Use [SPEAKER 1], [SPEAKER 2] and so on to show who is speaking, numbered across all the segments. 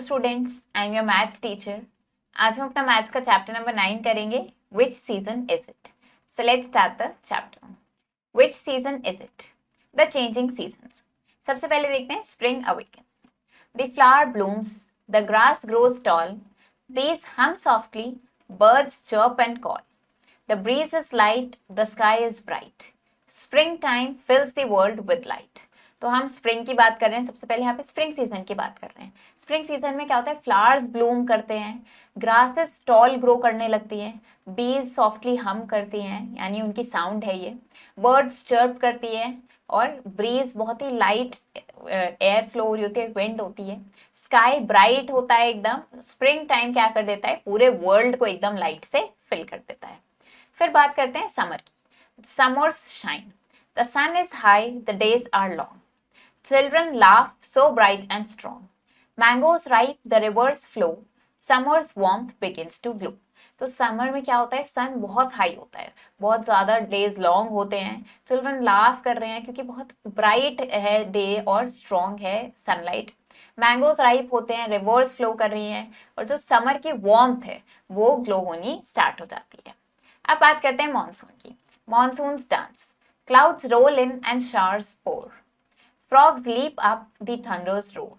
[SPEAKER 1] Students, I am your maths teacher. आज हम अपना मैथ्स का चैप्टर नंबर 9 करेंगे। Which season is it? So let's start the chapter. Which season is it? The changing seasons. सबसे पहले देखते हैं spring awakens. The flower blooms, the grass grows tall, bees hum softly, birds chirp and call. The breeze is light, the sky is bright. Springtime fills the world with light. तो हम spring की बात कर रहे हैं। सबसे पहले यहाँ पे स्प्रिंग सीजन की बात कर रहे हैं। स्प्रिंग सीजन में क्या होता है? फ्लावर्स ब्लूम करते हैं, ग्रासेस टॉल ग्रो करने लगती हैं, बीज सॉफ्टली हम करती हैं, यानी उनकी साउंड है ये, बर्ड्स चर्प करती हैं और ब्रीज बहुत ही लाइट एयर फ्लो हो रही होती है, विंड होती है, स्काई ब्राइट होता है एकदम। स्प्रिंग टाइम क्या कर देता है? पूरे वर्ल्ड को एकदम लाइट से फिल कर देता है। फिर बात करते हैं समर की। Summer's shine, the sun is high, the days are long, children laugh so bright and strong, mangoes ripe, the rivers flow, summer's warmth begins to glow. तो समर में क्या होता है? सन बहुत हाई होता है, बहुत ज़्यादा डेज लॉन्ग होते हैं, चिल्ड्रन लाफ कर रहे हैं क्योंकि बहुत ब्राइट है डे और स्ट्रॉन्ग है सनलाइट, मैंगोज राइप होते हैं, रिवर्स फ्लो कर रही हैं, और जो समर की वार्मथ है वो ग्लो होनी स्टार्ट हो जाती है। अब बात करते हैं मॉनसून की। Monsoon's dance, clouds roll in and showers pour, frogs leap up, the thunders roar,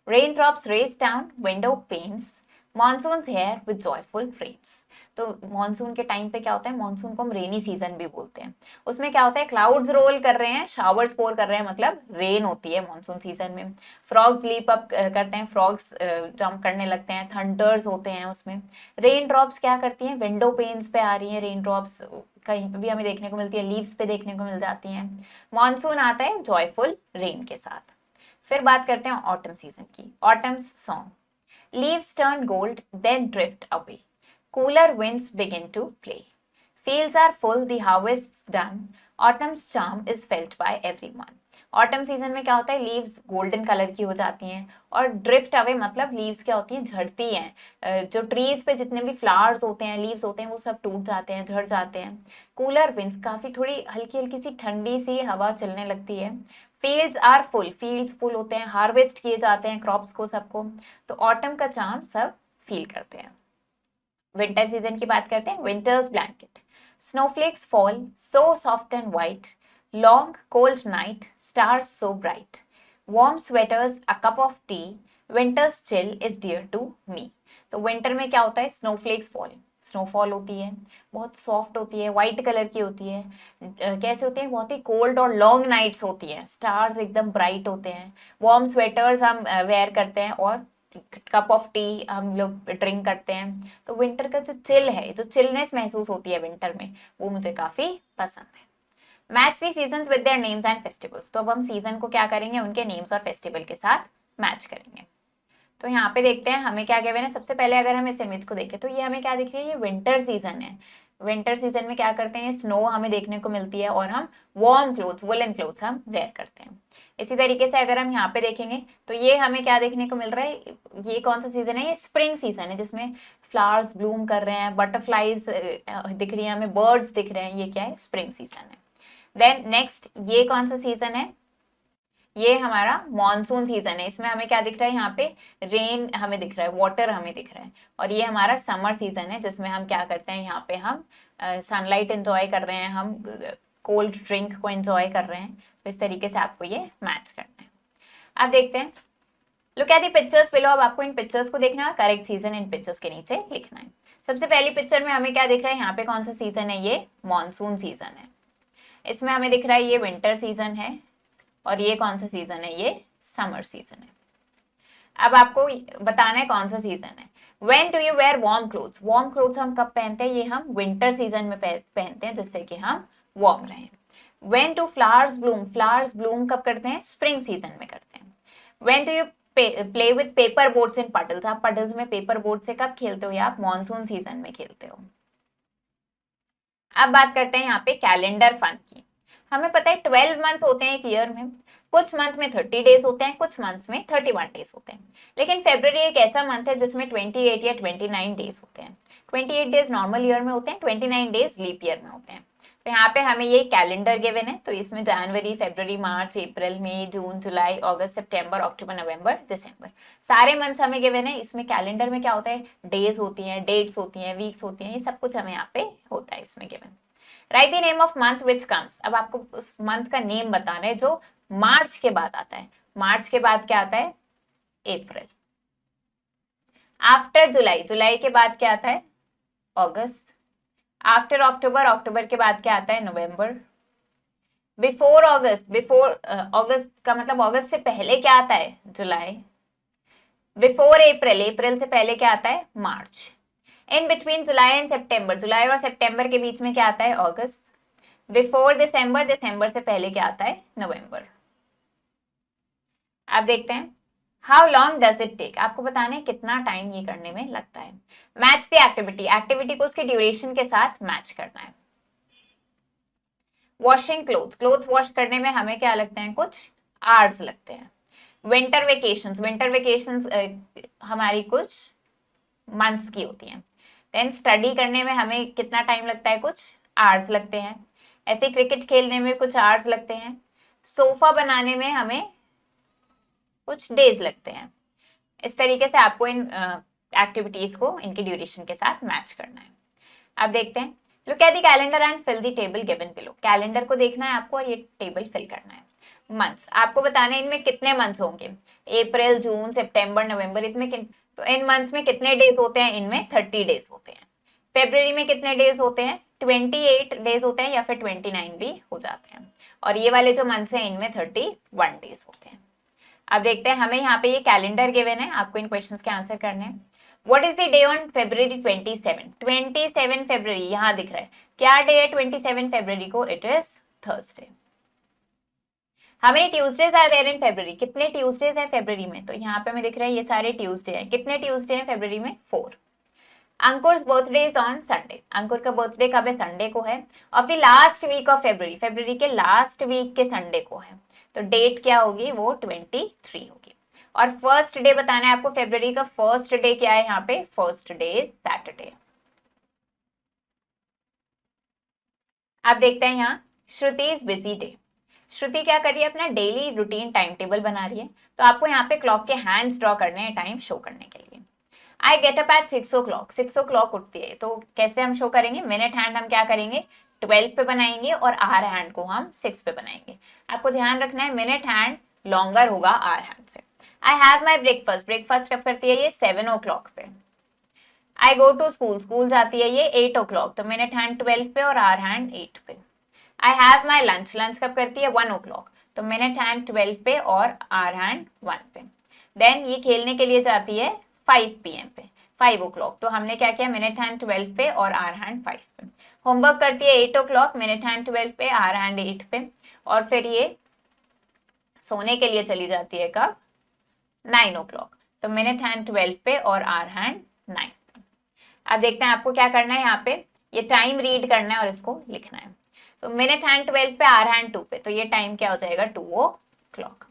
[SPEAKER 1] raindrops race down window panes, monsoon's here with joyful rains। तो मॉनसून के टाइम पे क्या होता है? मॉनसून को हम रेनी सीजन भी बोलते हैं। उसमें क्या होता है? क्लाउड्स रोल कर रहे हैं, शावर्स पोर कर रहे हैं, मतलब रेन होती है मॉनसून सीजन में। फ्रॉग्स लीप अप करते हैं, फ्रॉग्स जंप करने लगते हैं, थंडर्स होते हैं उसमें। रेन ड्रॉप्स क्या करती हैं? विंडो पेन्स पे आ रही हैं रेन ड्रॉप्स, कहीं पे भी हमें देखने को मिलती है, लीव्स पे देखने को मिल जाती हैं। मॉनसून आता है जॉयफुल रेन के साथ। फिर बात करते हैं ऑटम सीजन की। Autumn's song, leaves turn gold then drift away, cooler winds begin to play, fields are full, the harvest's done, autumn's charm is felt by everyone। Autumn season में क्या होता है? लीव्स गोल्डन कलर की हो जाती हैं और ड्रिफ्ट अवे मतलब लीव्स क्या होती हैं? झड़ती हैं। जो ट्रीज पे जितने भी फ्लावर्स होते हैं, लीव्स होते हैं, वो सब टूट जाते हैं, झड़ जाते हैं। कूलर विंड्स, काफी थोड़ी हल्की हल्की सी ठंडी सी हवा चलने लगती है। Fields are full, fields full होते हैं, हार्वेस्ट किए जाते हैं क्रॉप्स को, सबको। तो ऑटम का चार्म सब फील करते हैं। विंटर सीजन की बात करते हैं। Winter's blanket, snowflakes fall so soft and white, long cold night, stars so bright, warm sweaters, a cup of tea, winter's chill is dear to me. तो winter में क्या होता है? स्नोफ्लेक्स फॉल, स्नोफॉल होती है, बहुत सॉफ्ट होती है, व्हाइट कलर की होती है। कैसे होते हैं? बहुत ही कोल्ड और लॉन्ग नाइट्स होती हैं, स्टार्स एकदम ब्राइट होते हैं, वार्म स्वेटर्स हम वेयर करते हैं और कप ऑफ टी हम लोग ड्रिंक करते हैं। तो विंटर का जो चिल है, जो चिलनेस महसूस होती है विंटर में, वो मुझे काफी पसंद है। Match the seasons with their names and festivals. तो अब हम सीजन को क्या करेंगे? उनके नेम्स और फेस्टिवल के साथ मैच करेंगे। तो यहाँ पे देखते हैं हमें क्या गिवन है। सबसे पहले अगर हम इस इमेज को देखें तो ये हमें क्या दिख रही है? ये विंटर सीजन है। विंटर सीजन में क्या करते हैं? स्नो हमें देखने को मिलती है और हम वार्म क्लोथ्स, वुलन क्लोथ्स हम वेयर करते हैं। इसी तरीके से अगर हम यहाँ पे देखेंगे तो ये हमें क्या देखने को मिल रहा है? ये कौन सा सीजन है? ये स्प्रिंग सीजन है, जिसमें फ्लावर्स ब्लूम कर रहे हैं, बटरफ्लाईज दिख रही है हमें, बर्ड्स दिख रहे हैं। ये क्या है? स्प्रिंग सीजन है। देन नेक्स्ट, ये कौन सा सीजन है? ये हमारा मॉनसून सीजन है। इसमें हमें क्या दिख रहा है? यहाँ पे रेन हमें दिख रहा है, वाटर हमें दिख रहा है। और ये हमारा समर सीजन है, जिसमें हम क्या करते हैं? यहाँ पे हम सनलाइट एंजॉय कर रहे हैं, हम कोल्ड ड्रिंक को एंजॉय कर रहे हैं। तो इस तरीके से आपको ये मैच करना है। अब देखते हैं, look at the pictures below. अब आपको इन पिक्चर्स को देखना है, करेक्ट सीजन इन पिक्चर्स के नीचे लिखना है। सबसे पहली पिक्चर में हमें क्या दिख रहा है? यहाँ पे कौन सा सीजन है? ये मॉनसून सीजन है। इसमें हमें दिख रहा है ये विंटर सीजन है, और ये कौन सा सीजन है? ये समर सीजन है। अब आपको बताना है कौन सा सीजन है। When do you wear warm clothes? Warm clothes हम कब पहनते हैं? ये हम विंटर सीजन में पहनते हैं, जिससे कि हम वार्म रहें। When do flowers bloom? Flowers Bloom कब करते हैं? स्प्रिंग सीजन में करते हैं। When do you play with paper boats in puddles? आप puddles में पेपर बोट से कब खेलते हो? या आप मॉनसून सीजन में खेलते हो। अब बात करते हैं यहाँ पे कैलेंडर फन की। हमें पता है 12 मंथ होते हैं एक ईयर में। कुछ मंथ में 30 डेज होते हैं, कुछ मंथ्स में 31 डेज होते हैं। लेकिन फरवरी एक ऐसा मंथ है जिसमें 28 या 29 डेज होते हैं। 28 डेज नॉर्मल ईयर में होते हैं, 29 डेज लीप ईयर में होते हैं। तो यहाँ पे हमें ये कैलेंडर गिवन है, तो इसमें जनवरी, फरवरी, मार्च, अप्रैल, मई, जून, जुलाई, अगस्त, सितंबर, अक्टूबर, नवंबर, दिसंबर, सारे मंथ्स हमें गिवन है। इसमें कैलेंडर में क्या होता है, डेज होती हैं, डेट्स होती हैं, वीक्स होती हैं, ये सब कुछ हमें यहाँ पे होता है इसमें given. Right the name of month which comes, अब आपको उस मंथ का नेम बताना है जो मार्च के बाद आता है। मार्च के बाद क्या आता है, अप्रैल। आफ्टर जुलाई, जुलाई के बाद क्या आता है, अगस्त। आफ्टर अक्टूबर, अक्टूबर के बाद क्या आता है, नवंबर। बिफोर अगस्त, बिफोर अगस्त का मतलब अगस्त से पहले क्या आता है, जुलाई। बिफोर अप्रैल, अप्रैल से पहले क्या आता है, मार्च। इन बिटवीन जुलाई एंड सितंबर, जुलाई और सितंबर के बीच में क्या आता है, अगस्त। बिफोर दिसंबर, दिसंबर से पहले क्या आता है, नवंबर। आप देखते हैं how long does it take, आपको बताना है कितना टाइम ये करने में लगता है। मैच द एक्टिविटी, एक्टिविटी को उसके ड्यूरेशन के साथ मैच करना है। वॉशिंग क्लोथ्स, क्लोथ्स वॉश करने में हमें क्या लगते हैं, कुछ आवर्स लगते हैं। विंटर वेकेशंस, विंटर वेकेशंस हमारी कुछ मंथ्स की होती हैं। देन स्टडी करने में हमें कितना टाइम लगता है, कुछ आवर्स लगते हैं। ऐसे क्रिकेट खेलने में कुछ आवर्स लगते हैं। सोफा बनाने में हमें कुछ डेज लगते हैं। इस तरीके से आपको इन एक्टिविटीज को इनकी ड्यूरेशन के साथ मैच करना है। अब देखते हैं, look at the calendar and fill the table given below, calendar को देखना है आपको और ये टेबल फिल करना है। मंथ्स आपको बताना है इनमें कितने मंथ्स होंगे, अप्रैल, जून, सितंबर, नवंबर, तो इन मंथ्स में कितने डेज होते हैं, इनमें 30 डेज होते हैं। फेब्रुवरी में कितने डेज होते हैं, 28 डेज होते हैं या फिर 29 भी हो जाते हैं। और ये वाले जो मंथ्स हैं इनमें 31 डेज होते हैं। अब देखते हैं, हमें यहाँ पे ये कैलेंडर गिवन है, आपको इन क्वेश्चंस के आंसर करने हैं। What is the day on February 27, 27 फरवरी यहाँ दिख रहा है, क्या डे है 27 फरवरी को, इट इज थर्सडे। हमें ट्यूसडेज आर देयर इन फरवरी, कितने ट्यूसडेज हैं फरवरी में, तो यहाँ पे हमें दिख रहा है ये सारे ट्यूसडे हैं। कितने ट्यूसडे हैं फरवरी में, 4। Ankur's birthday is on Sunday, Ankur का बर्थडे कब है, संडे को है। Of the last week of February, फरवरी के लास्ट वीक के संडे को है, तो डेट क्या होगी, वो 23 होगी। और फर्स्ट डे बताना है आपको, फरवरी का फर्स्ट डे क्या है, यहाँ पे फर्स्ट डे इज सैटरडे। आप देखते हैं यहाँ श्रुति इज बिजी डे, श्रुति क्या कर रही है, अपना डेली रूटीन टाइम टेबल बना रही है। तो आपको यहाँ पे क्लॉक के हैंड्स ड्रॉ करने हैं टाइम शो करने के लिए। I get up at 6 o'clock, 6 o'clock उठती है, तो कैसे हम शो करेंगे, मिनट हैंड हम क्या करेंगे, 12 पे बनाएंगे और आर हैंड को हम 6 पे बनाएंगे। आपको ध्यान रखना है मिनट हैंड लॉन्गर होगा आर हैंड से। I have my breakfast, breakfast कब करती है ये, 7 o'clock पे। आई गो टू स्कूल, स्कूल जाती है ये 8 o'clock, तो मिनट हैंड 12 पे और आर हैंड 8 पे। I have my lunch, lunch कब करती है, 1 o'clock, तो मिनट हैंड 12 पे और आर हैंड 1 पे। देन ये खेलने के लिए जाती है 5 PM पे, 5 o'clock, तो हमने क्या किया, मिनट हैंड 12 पे और आर हैंड 5 पे। होमवर्क करती है 8 o'clock, मिनट हैंड 12 पे, आर हैंड 8 पे। और फिर ये सोने के लिए चली जाती है कब, 9 o'clock, तो मिनट हैंड 12 पे और आर हैंड 9 पे। अब देखते हैं आपको क्या करना है, यहाँ पे ये टाइम रीड करना है और इसको लिखना है। तो मिनट हैंड 12 पे, आर हैंड 2 पे, तो ये टाइम क्या हो जाएगा, 2 o'clock।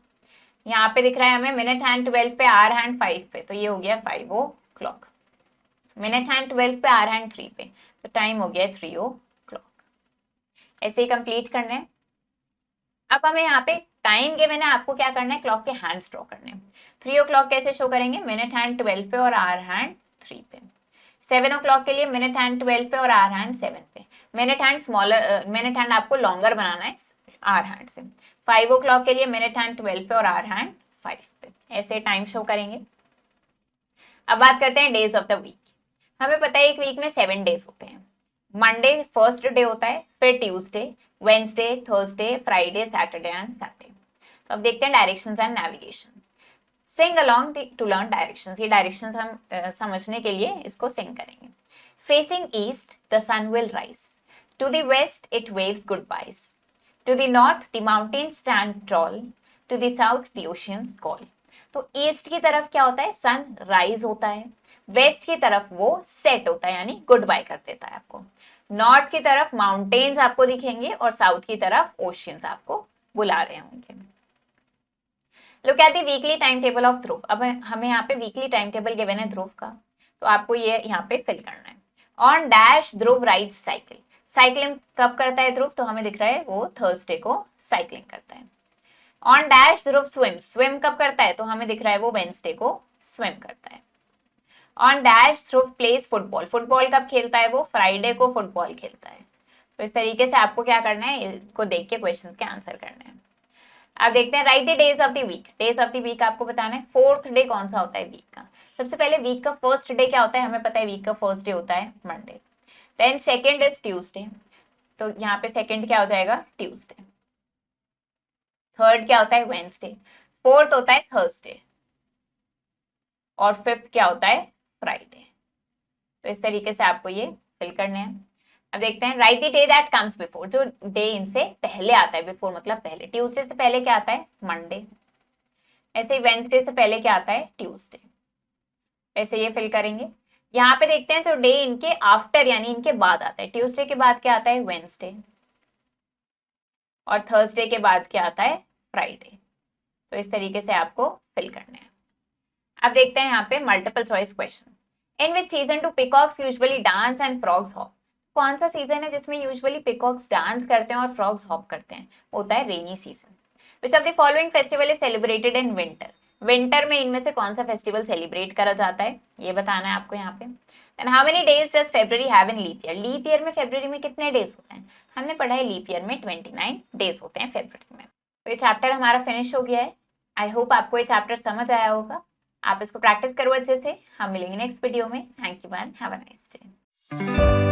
[SPEAKER 1] यहाँ पे दिख रहा है हमें मिनट हैंड 12 पे, आर हैंड 5 पे, तो ये हो गया 5 o'clock। मिनट हैंड 12 पे, आर हैंड 3 पे, तो टाइम हो गया 3 o'clock। ऐसे ही कंप्लीट करना है। अब हमें यहाँ पे टाइम के मैंने आपको क्या करना है, क्लॉक के हैंड्स ड्रॉ करने हैं। 3 o'clock कैसे शो करेंगे, मिनट हैंड 12 पे और आर हैंड 3 पे। 7 o'clock के लिए मिनट हैंड 12 पे और आर हैंड 7 पे। Minute hand smaller, minute hand आपको लॉन्गर बनाना है आर हैंड से। 5 o'clock के लिए मिनट हैंड 12 पे और आर हैंड 5 पे। ऐसे टाइम शो करेंगे। अब बात करते हैं डेज ऑफ द वीक। हमें पता है एक वीक में 7 डेज होते हैं। मंडे फर्स्ट डे होता है, फिर Tuesday, Wednesday, Thursday, Friday, Saturday and Sunday. तो अब देखते हैं directions and navigation. Sing along to learn directions, ये डायरेक्शंस हम समझने के लिए इसको सिंग करेंगे। Facing east the sun will rise, to the west it waves goodbyes, to the north the mountains stand tall, to the south the oceans call. तो east की तरफ क्या होता है, सन राइज होता है, वेस्ट की तरफ वो सेट होता है यानी गुड बाय कर देता है आपको, नॉर्थ की तरफ माउंटेन्स आपको दिखेंगे और साउथ की तरफ ओशियंस आपको बुला रहे होंगे। Look at the weekly time table of Dhruv. अब हमें यहाँ पे वीकली टाइम टेबल गिवन है ध्रुव का, तो आपको ये यहाँ पे फिल करना है। On dash Dhruv rides cycle, cycling कब करता है ध्रुव, तो हमें दिख रहा है वो थर्सडे को साइकिलिंग करता है। On dash Dhruv swim, swim कब करता है, तो हमें दिख रहा है वो वेंसडे को स्विम करता है। On dash Dhruv place football, football कब खेलता है वो, फ्राइडे को फुटबॉल खेलता है। तो इस तरीके से आपको क्या करना है, इसको देख के क्वेश्चंस के आंसर करने हैं। अब देखते हैं write the days of the week, days of the week आपको बताना है। फोर्थ डे कौन सा होता है वीक का, सबसे पहले वीक का फर्स्ट डे क्या होता है, हमें पता है वीक का फर्स्ट डे होता है Monday. Then second is Tuesday, तो यहाँ पे सेकेंड क्या हो जाएगा, ट्यूसडे। थर्ड क्या होता है, वेंसडे। फोर्थ होता है थर्सडे, और फिफ्थ क्या होता है, फ्राइडे। तो इस तरीके से आपको ये फिल करने हैं। अब देखते हैं write the day that comes before, जो डे इनसे पहले आता है, बिफोर मतलब पहले। ट्यूसडे से पहले क्या आता है, मंडे। ऐसे ही वेंसडे से पहले क्या आता है, ट्यूसडे। ऐसे ये फिल करेंगे। यहाँ पे देखते हैं जो डे इनके आफ्टर यानी इनके बाद आता है, ट्यूसडे के बाद क्या आता है, वेंसडे, और थर्सडे के बाद क्या आता है, फ्राइडे। तो इस तरीके से आपको फिल करने हैं। अब देखते हैं यहाँ पे multiple choice question. In which season do peacocks usually dance and frogs hop, कौन सा सीजन है जिसमें यूजुअली पिकॉक्स डांस करते हैं और फ्रॉग्स हॉप करते हैं, होता है rainy season. Which of the following festival is celebrated in winter, winter में इनमें से कौन सा फेस्टिवल सेलिब्रेट करा जाता है, ये बताना है आपको यहाँ पे। Then how many days does February have in leap year, leap year में फेब्रुअरी में कितने डेज होते हैं, हमने पढ़ा है लीप ईयर में 29 डेज होते हैं फेब्रुअरी में। तो ये चैप्टर हमारा फिनिश हो गया है। आई होप आपको ये चैप्टर समझ आया होगा। आप इसको प्रैक्टिस करो अच्छे से। हम मिलेंगे नेक्स्ट वीडियो में। Thank you man, have a nice day.